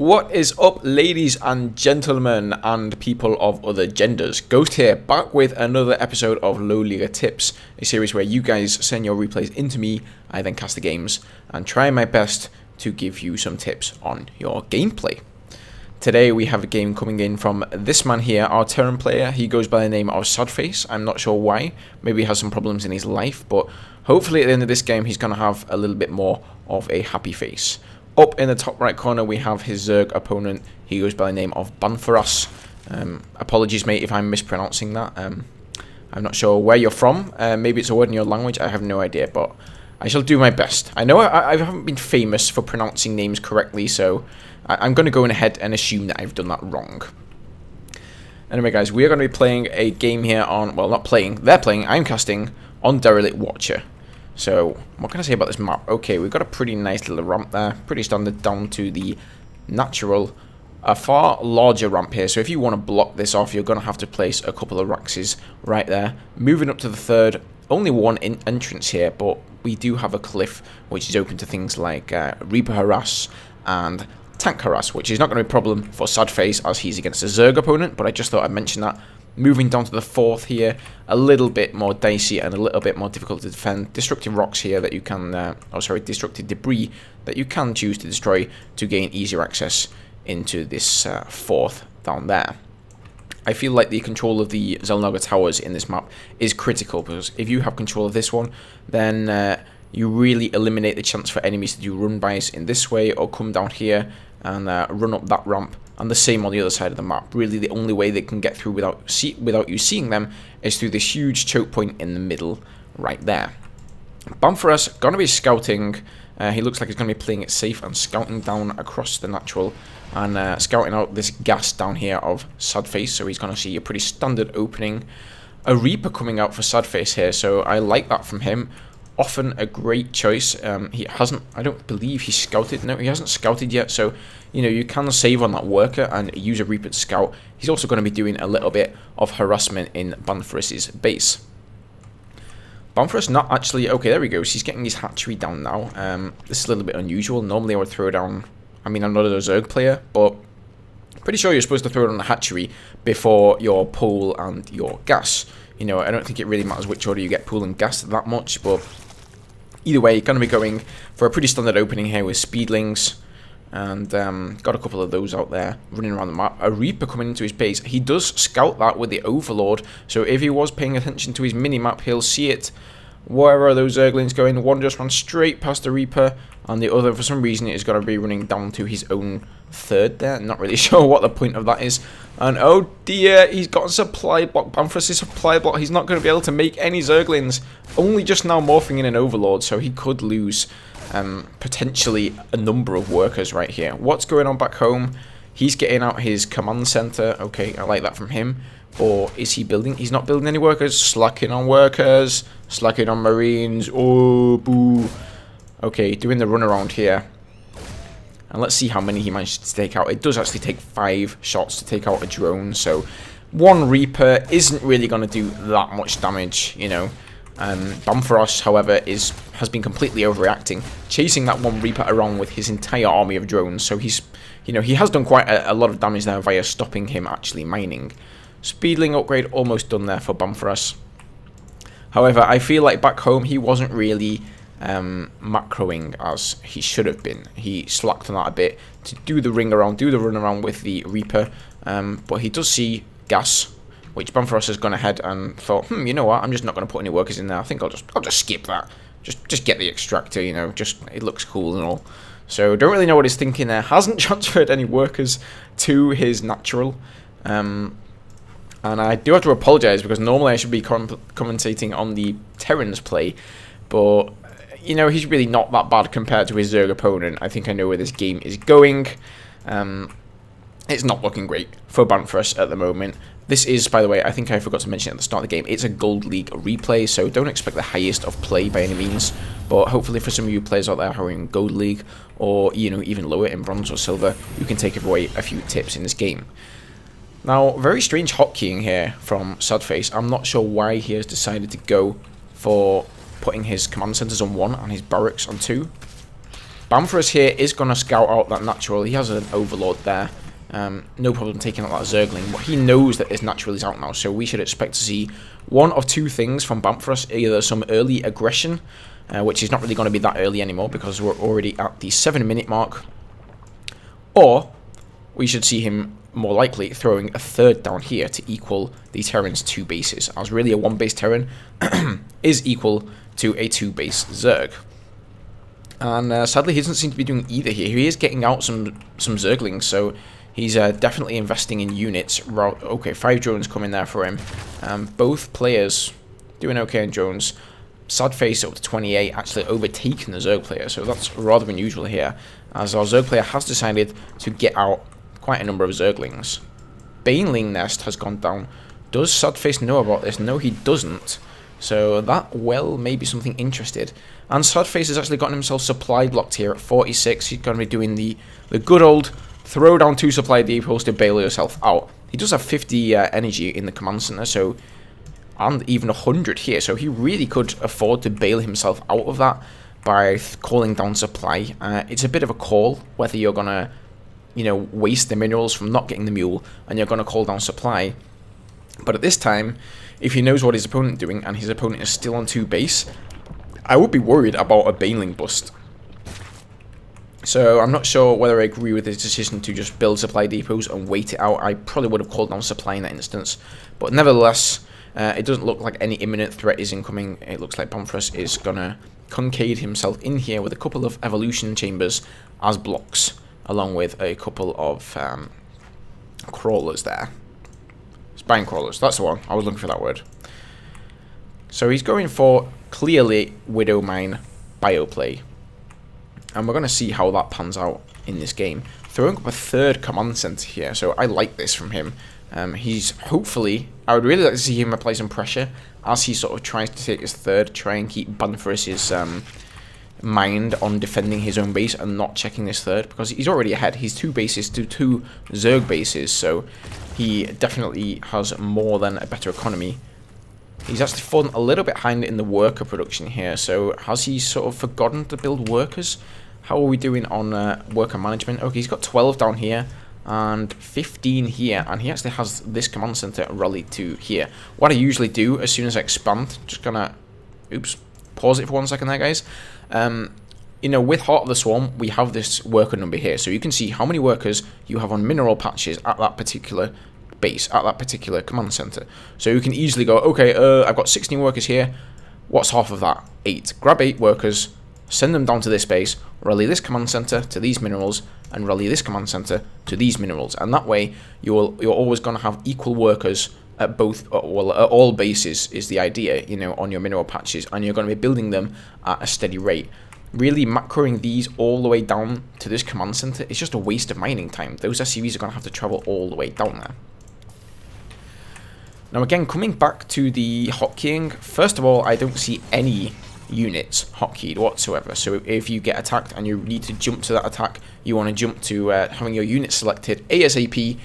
What is up, ladies and gentlemen and people of other genders? Ghost here, back with another episode of Low Liga Tips, a series where you guys send your replays into me, I then cast the games, and try my best to give you some tips on your gameplay. Today we have a game coming in from this man here, our Terran player. He goes by the name of Sadface. I'm not sure why, maybe he has some problems in his life, but hopefully at the end of this game he's going to have a little bit more of a happy face. Up in the top right corner, we have his Zerg opponent. He goes by the name of Banforas. Apologies, mate, if I'm mispronouncing that. I'm not sure where you're from. Maybe it's a word in your language. I have no idea, but I shall do my best. I know I haven't been famous for pronouncing names correctly, so I'm going to go ahead and assume that I've done that wrong. Anyway, guys, we are going to be playing a game here on... Well, not playing. They're playing. I'm casting on Derelict Watcher. So, what can I say about this map? Okay, we've got a pretty nice little ramp there. Pretty standard down to the natural. A far larger ramp here. So if you want to block this off, you're going to have to place a couple of Raxes right there. Moving up to the third. Only one entrance here, but we do have a cliff which is open to things like Reaper Harass and Tank Harass, which is not going to be a problem for Sadface as he's against a Zerg opponent, but I just thought I'd mention that. Moving down to the fourth here, a little bit more dicey and a little bit more difficult to defend. Destructive rocks here that you can, destructive debris that you can choose to destroy to gain easier access into this fourth down there. I feel like the control of the Xel'Naga towers in this map is critical, because if you have control of this one, then you really eliminate the chance for enemies to do run-bys in this way or come down here and run up that ramp. And the same on the other side of the map. Really, the only way they can get through without you seeing them is through this huge choke point in the middle right there. Banforas going to be scouting. He looks like he's going to be playing it safe and scouting down across the natural and scouting out this gas down here of Sadface. So he's going to see a pretty standard opening. A Reaper coming out for Sadface here, so I like that from him. Often a great choice. He hasn't, I don't believe he scouted. No, he hasn't scouted yet, so you know, you can save on that worker and use a Reaper to scout. He's also going to be doing a little bit of harassment in Banforas' base. Banforas not actually... Okay, there he goes. He's getting his hatchery down now. This is a little bit unusual. Normally I would throw down... I mean, I'm not a Zerg player, but pretty sure you're supposed to throw down the hatchery before your pool and your gas. You know, I don't think it really matters which order you get pool and gas that much, but either way, you're going to be going for a pretty standard opening here with speedlings. And got a couple of those out there running around the map. A Reaper coming into his base. He does scout that with the Overlord. So if he was paying attention to his mini-map, he'll see it. Where are those Zerglings going? One just ran straight past the Reaper. And the other, for some reason, is going to be running down to his own third there. Not really sure what the point of that is. And oh dear, he's got a supply block. Banforas' supply block. He's not going to be able to make any Zerglings. Only just now morphing in an Overlord. So he could lose... potentially a number of workers right here. What's going on back home? He's getting out his command center. Okay, I like that from him. Or is he building? He's not building any workers. Slacking on workers. Slacking on marines. Oh, boo. Okay, doing the run around here. And let's see how many he managed to take out. It does actually take 5 shots to take out a drone. So one Reaper isn't really going to do that much damage, you know. Banforas, however, has been completely overreacting, chasing that one Reaper around with his entire army of drones. So he's, you know, he has done quite a lot of damage there via stopping him actually mining. Speedling upgrade almost done there for Banforas. However, I feel like back home he wasn't really macroing as he should have been. He slacked on that a bit to do the ring around, do the run around with the Reaper. But he does see gas, which Banforas has gone ahead and thought, you know what, I'm just not going to put any workers in there. I think I'll just skip that. Just get the extractor, you know, just it looks cool and all. So don't really know what he's thinking there. Hasn't transferred any workers to his natural. And I do have to apologise because normally I should be commentating on the Terran's play, but you know, he's really not that bad compared to his Zerg opponent. I think I know where this game is going. It's not looking great for Banforas at the moment. This is, by the way, I think I forgot to mention at the start of the game, it's a Gold League replay, so don't expect the highest of play by any means, but hopefully for some of you players out there who are in Gold League, or, you know, even lower in Bronze or Silver, you can take away a few tips in this game. Now, very strange hotkeying here from Sadface. I'm not sure why he has decided to go for putting his command centers on 1 and his barracks on 2. Banforas here is going to scout out that natural. He has an overlord there. No problem taking out that Zergling, but he knows that his natural is out now, so we should expect to see one of two things from Banforas: either some early aggression, which is not really going to be that early anymore because we're already at the 7-minute mark, or we should see him more likely throwing a third down here to equal the Terran's 2 bases, as really a 1-base Terran is equal to a 2-base Zerg. And sadly, he doesn't seem to be doing either here. He is getting out some Zerglings, so he's definitely investing in units. Okay, 5 drones coming there for him. Both players doing okay in drones. Sadface up to 28, actually overtaking the Zerg player, so that's rather unusual here, as our Zerg player has decided to get out quite a number of Zerglings. Baneling Nest has gone down. Does Sadface know about this? No, he doesn't. So that, well, may be something interested. And Sadface has actually gotten himself supply blocked here at 46. He's going to be doing the good old throw down 2 supply depots to bail yourself out. He does have 50 energy in the command center, so, and even 100 here, so he really could afford to bail himself out of that by calling down supply. It's a bit of a call whether you're going to, you know, waste the minerals from not getting the mule and you're going to call down supply. But at this time, if he knows what his opponent is doing and his opponent is still on 2 base, I would be worried about a Baneling bust. So I'm not sure whether I agree with his decision to just build supply depots and wait it out. I probably would have called down supply in that instance. But nevertheless, it doesn't look like any imminent threat is incoming. It looks like Banforas is going to concade himself in here with a couple of evolution chambers as blocks, along with a couple of crawlers there. Spine crawlers, that's the one. I was looking for that word. So he's going for, clearly, Widow Mine Bioplay. And we're going to see how that pans out in this game. Throwing up a 3rd command center here, so I like this from him. He's hopefully, I would really like to see him apply some pressure as he sort of tries to take his 3rd, try and keep Banforas' mind on defending his own base and not checking this 3rd, because he's already ahead. He's 2 bases to 2 Zerg bases, so he definitely has more than a better economy. He's actually fallen a little bit behind in the worker production here, so has he sort of forgotten to build workers? How are we doing on worker management? Okay, he's got 12 down here and 15 here, and he actually has this command center rallied to here. What I usually do as soon as I expand, just gonna, oops, pause it for 1 second there, guys. You know, with Heart of the Swarm, we have this worker number here, so you can see how many workers you have on mineral patches at that particular base, at that particular command center. So you can easily go, okay, I've got 16 workers here. What's half of that? 8. Grab 8 workers, send them down to this base, rally this command center to these minerals, and rally this command center to these minerals. And that way, you're always going to have equal workers at both, well, at all bases is the idea, you know, on your mineral patches, and you're going to be building them at a steady rate. Really macroing these all the way down to this command center is just a waste of mining time. Those SCVs are going to have to travel all the way down there. Now again, coming back to the hotkeying, first of all, I don't see any units hotkeyed whatsoever. So if you get attacked and you need to jump to that attack, you want to jump to having your unit selected ASAP.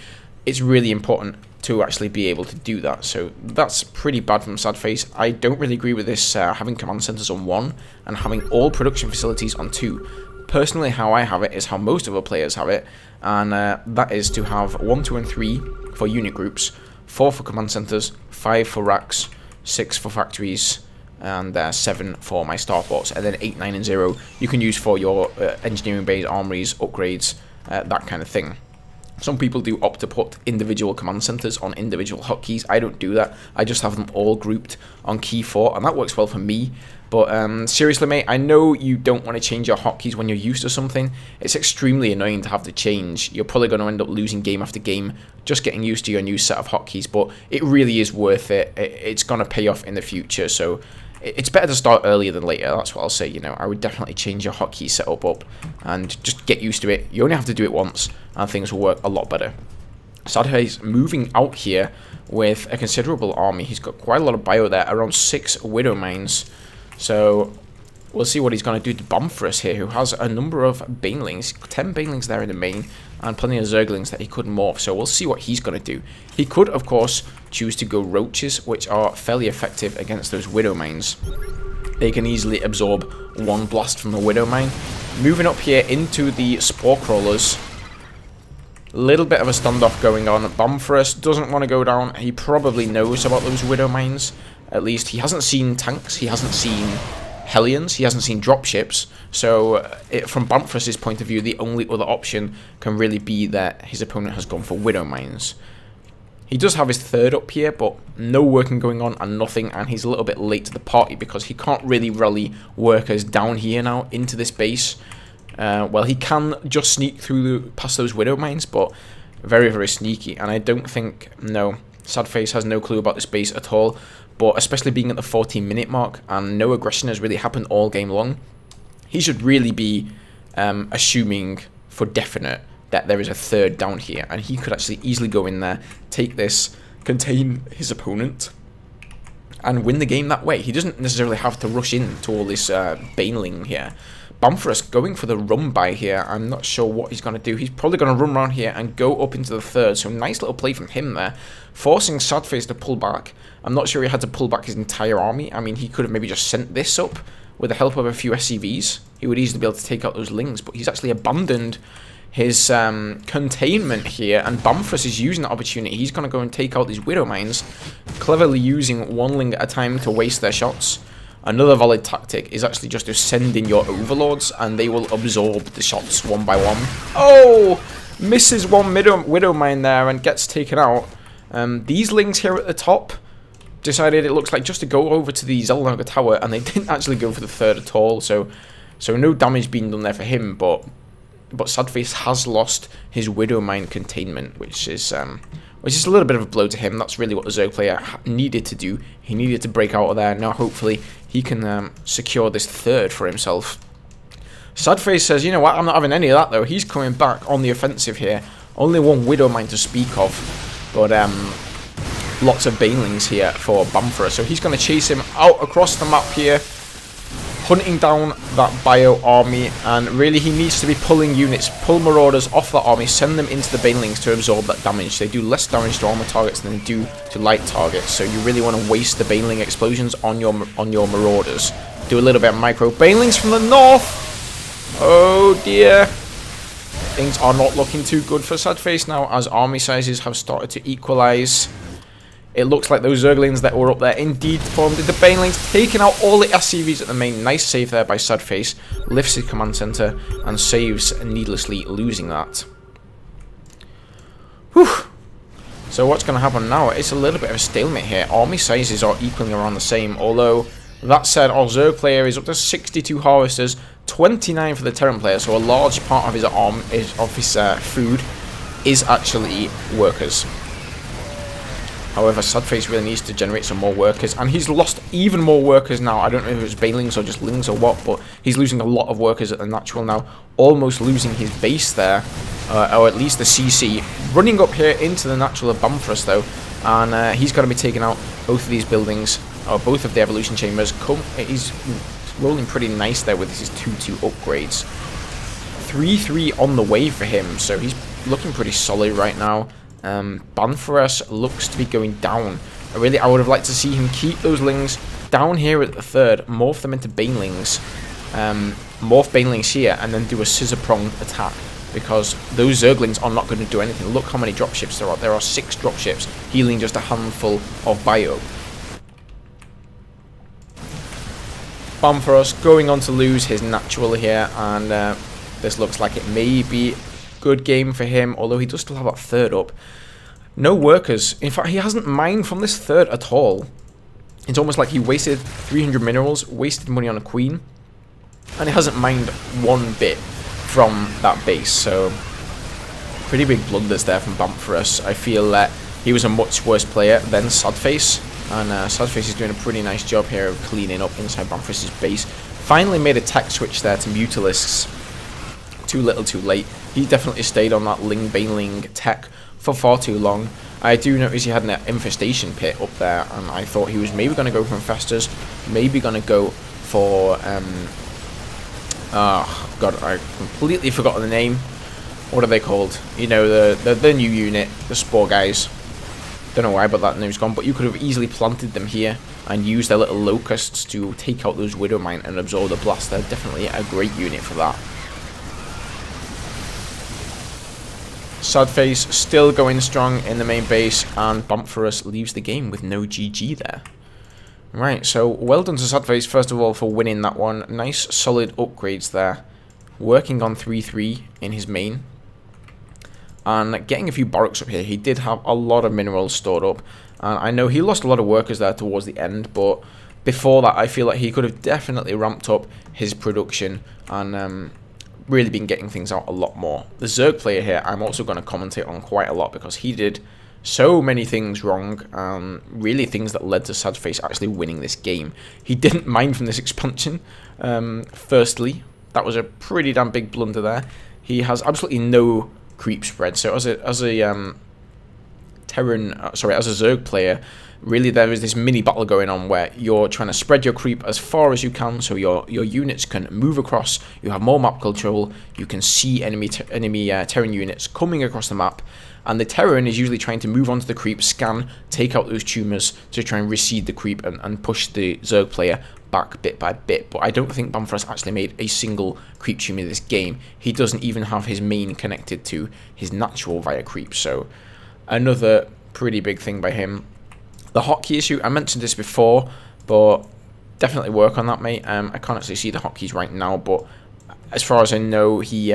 It's really important to actually be able to do that. So that's pretty bad from Sadface. I don't really agree with this having command centers on 1 and having all production facilities on 2. Personally, how I have it is how most other players have it, and that is to have 1, 2, and 3 for unit groups, 4 for command centers, 5 for racks, 6 for factories, and 7 for my starports, and then 8, 9, and 0 you can use for your engineering bays, armories, upgrades, that kind of thing. Some people do opt to put individual command centers on individual hotkeys. I don't do that. I just have them all grouped on key 4, and that works well for me. But seriously, mate, I know you don't want to change your hotkeys when you're used to something. It's extremely annoying to have to change. You're probably going to end up losing game after game just getting used to your new set of hotkeys, but it really is worth it. It's going to pay off in the future, so it's better to start earlier than later. That's what I'll say. You know, I would definitely change your hotkey setup up and just get used to it. You only have to do it once, and things will work a lot better. Sadface moving out here with a considerable army. He's got quite a lot of bio there, around 6 widow mines. So we'll see what he's going to do to Banforas here, who has a number of banelings, 10 banelings there in the main, and plenty of zerglings that he could morph. So we'll see what he's going to do. He could, of course, choose to go roaches, which are fairly effective against those widow mines. They can easily absorb 1 blast from the widow mine, Moving up here into the Spore Crawlers. Little bit of a standoff going on. Banforas doesn't want to go down. He probably knows about those Widow Mines. At least he hasn't seen tanks. He hasn't seen Hellions. He hasn't seen dropships. So from Banforas' point of view, the only other option can really be that his opponent has gone for Widow Mines. He does have his third up here, but no working going on and nothing. And he's a little bit late to the party because he can't really rally workers down here now into this base. Well, he can just sneak through past those Widow Mines, but very, very sneaky. And I don't think, no, Sadface has no clue about this base at all. But especially being at the 14-minute mark and no aggression has really happened all game long, he should really be assuming for definite that there is a third down here. And he could actually easily go in there, take this, contain his opponent, and win the game that way. He doesn't necessarily have to rush into all this baneling here. Banforas going for the run by here. I'm not sure what he's going to do. He's probably going to run around here and go up into the third. So nice little play from him there. Forcing Sadface to pull back. I'm not sure he had to pull back his entire army. I mean, he could have maybe just sent this up with the help of a few SCVs. He would easily be able to take out those lings. But he's actually abandoned his containment here. And Banforas is using that opportunity. He's going to go and take out these Widow Mines. Cleverly using one ling at a time to waste their shots. Another valid tactic is actually just to send in your overlords and they will absorb the shots one by one. Oh! Misses one Widow Mine there and gets taken out. These lings here at the top decided it looks like just to go over to the Zelnaga Tower and they didn't actually go for the third at all. So no damage being done there for him, but Sadface has lost his Widow Mine containment, which is a little bit of a blow to him. That's really what the Zerg player needed to do. He needed to break out of there. Now hopefully he can secure this third for himself. Sadface says, you know what, I'm not having any of that though. He's coming back on the offensive here. Only one Widow Mine to speak of, but lots of banelings here for Banforas. So he's going to chase him out across the map here, hunting down that bio army, and really he needs to be pulling units, pull marauders off that army, send them into the banelings to absorb that damage. They do less damage to armor targets than they do to light targets, so you really want to waste the baneling explosions on your marauders. Do a little bit of micro banelings from the north. Oh dear. Things are not looking too good for Sadface now as army sizes have started to equalize. It looks like those Zerglings that were up there indeed formed into banelings, taking out all the SCVs at the main. Nice save there by Sadface. Lifts his command center and saves needlessly losing that. Whew. So what's going to happen now? It's a little bit of a stalemate here. Army sizes are equaling around the same, although that said, our Zerg player is up to 62 harvesters, 29 for the Terran player, so a large part of his food is actually workers. However, Sadface really needs to generate some more workers, and he's lost even more workers now. I don't know if it's banelings or just lings or what, but he's losing a lot of workers at the natural now, almost losing his base there, or at least the CC. Running up here into the natural of Banforas though, and he's going to be taking out both of these buildings, or both of the evolution chambers. He's rolling pretty nice there with his 2-2 upgrades. 3-3 on the way for him, so he's looking pretty solid right now. Banforas looks to be going down. I would have liked to see him keep those lings down here at the third, morph them into banelings, morph banelings here, and then do a scissor pronged attack, because those Zerglings are not going to do anything. Look how many dropships there are. There are 6 dropships, healing just a handful of bio. Banforas going on to lose his natural here, and this looks like it may be good game for him, although he does still have that third up. No workers. In fact, he hasn't mined from this third at all. It's almost like he wasted 300 minerals, wasted money on a queen, and he hasn't mined one bit from that base. So pretty big blunders there from Banforas. I feel that he was a much worse player than Sadface, and Sadface is doing a pretty nice job here of cleaning up inside Banforas' base. Finally made a tech switch there to Mutalisks. Too little too late. He definitely stayed on that Ling Baneling tech for far too long. I do notice he had an infestation pit up there, and I thought he was maybe going to go for infestors, maybe going to go for oh god, I completely forgot the name. What are they called? You know, the new unit, the Spore guys. Don't know why, but that name's gone. But you could have easily planted them here and used their little locusts to take out those Widow Mine and absorb the blast. They're definitely a great unit for that. Sadface still going strong in the main base, and Banforas leaves the game with no GG there. Right, so well done to Sadface, first of all, for winning that one. Nice, solid upgrades there. Working on 3-3 in his main. And getting a few barracks up here. He did have a lot of minerals stored up. And I know he lost a lot of workers there towards the end, but before that, I feel like he could have definitely ramped up his production and really been getting things out a lot more. The Zerg player here, I'm also going to commentate on quite a lot because he did so many things wrong, really things that led to Sadface actually winning this game. He didn't mind from this expansion, firstly. That was a pretty damn big blunder there. He has absolutely no creep spread, so as a Zerg player, really there is this mini battle going on where you're trying to spread your creep as far as you can so your units can move across, you have more map control, you can see enemy Terran units coming across the map, and the Terran is usually trying to move onto the creep, scan, take out those tumors to try and recede the creep and push the Zerg player back bit by bit. But I don't think Banforas actually made a single creep tumor in this game. He doesn't even have his main connected to his natural via creep, so another pretty big thing by him. The hotkey issue, I mentioned this before, but definitely work on that, mate. I can't actually see the hotkeys right now, but as far as I know, he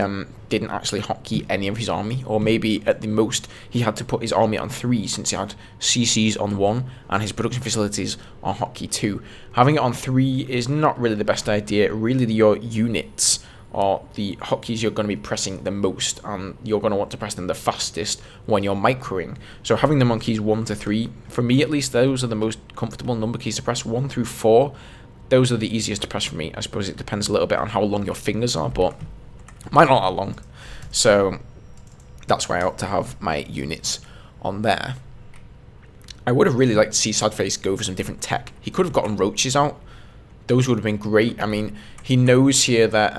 didn't actually hotkey any of his army, or maybe at the most he had to put his army on 3 since he had CCs on 1 and his production facilities on hotkey 2. Having it on 3 is not really the best idea. Really, your units are the hotkeys you're going to be pressing the most, and you're going to want to press them the fastest when you're microing. So having them on keys 1 to 3, for me at least, those are the most comfortable number keys to press. 1 through 4, those are the easiest to press for me. I suppose it depends a little bit on how long your fingers are, but mine aren't that long. So that's why I ought to have my units on there. I would have really liked to see Sadface go for some different tech. He could have gotten roaches out. Those would have been great. I mean, he knows here that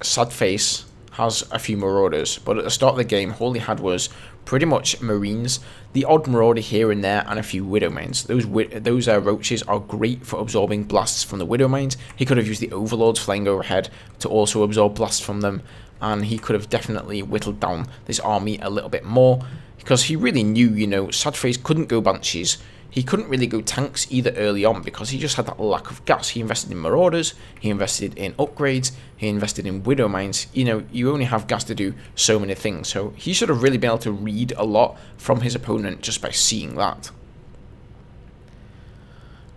Sadface has a few marauders, but at the start of the game, all he had was pretty much marines, the odd marauder here and there, and a few widow mines. Those roaches are great for absorbing blasts from the widow mines. He could have used the overlords flying overhead to also absorb blasts from them, and he could have definitely whittled down this army a little bit more, because he really knew, you know, Sadface couldn't go banshees. He couldn't really go tanks either early on because he just had that lack of gas. He invested in marauders, he invested in upgrades, he invested in widow mines. You know, you only have gas to do so many things. So he should have really been able to read a lot from his opponent just by seeing that.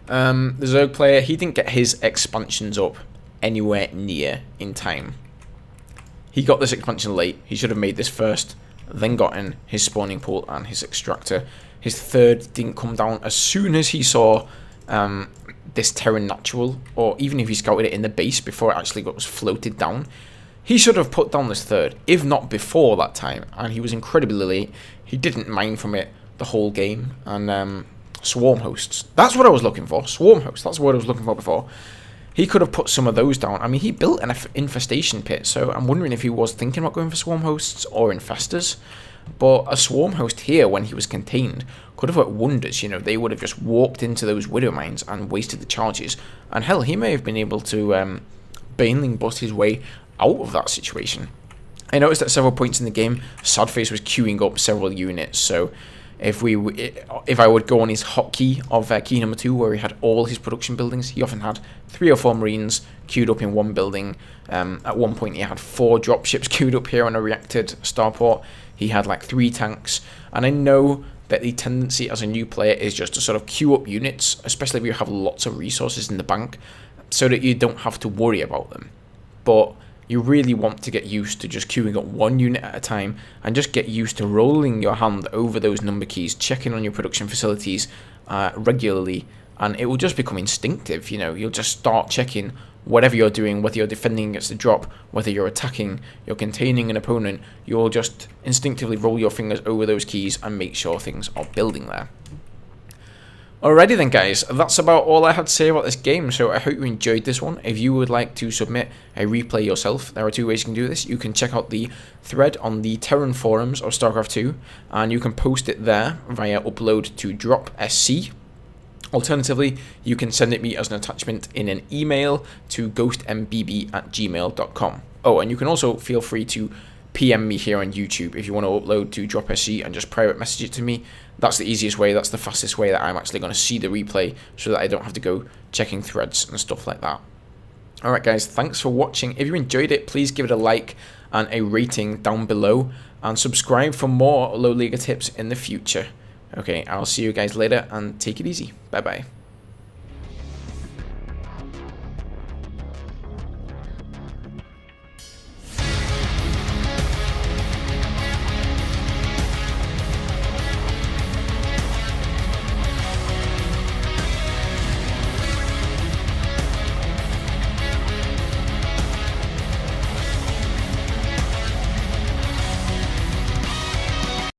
The Zerg player, he didn't get his expansions up anywhere near in time. He got this expansion late. He should have made this first, then gotten his spawning pool and his extractor. His third didn't come down as soon as he saw this Terran natural, or even if he scouted it in the base before it actually was floated down. He should have put down this third, if not before that time, and he was incredibly late. He didn't mine from it the whole game, and swarm hosts. That's what I was looking for, swarm hosts, that's what I was looking for before. He could have put some of those down. I mean, he built an infestation pit, so I'm wondering if he was thinking about going for swarm hosts or infestors. But a swarm host here, when he was contained, could have worked wonders. You know, they would have just walked into those widow mines and wasted the charges. And hell, he may have been able to Baneling bust his way out of that situation. I noticed at several points in the game, Sadface was queuing up several units. So if I would go on his hotkey of key number 2, where he had all his production buildings, he often had 3 or 4 marines queued up in one building. At one point, he had 4 dropships queued up here on a reacted starport. He had like 3 tanks, and I know that the tendency as a new player is just to sort of queue up units, especially if you have lots of resources in the bank, so that you don't have to worry about them. But you really want to get used to just queuing up 1 unit at a time, and just get used to rolling your hand over those number keys, checking on your production facilities regularly, and it will just become instinctive. You know, you'll just start checking whatever you're doing, whether you're defending against a drop, whether you're attacking, you're containing an opponent, you'll just instinctively roll your fingers over those keys and make sure things are building there. Alrighty then, guys, that's about all I had to say about this game, so I hope you enjoyed this one. If you would like to submit a replay yourself, there are 2 ways you can do this. You can check out the thread on the Terran forums of Starcraft 2, and you can post it there via upload to drop.sc. Alternatively, you can send it me as an attachment in an email to ghostmbb@gmail.com. Oh, and you can also feel free to PM me here on YouTube. If you want to upload to drop.sc and just private message it to me, that's the easiest way, that's the fastest way that I'm actually going to see the replay, so that I don't have to go checking threads and stuff like that. Alright guys, thanks for watching. If you enjoyed it, please give it a like and a rating down below, and subscribe for more low Liga tips in the future. Okay, I'll see you guys later, and take it easy. Bye bye.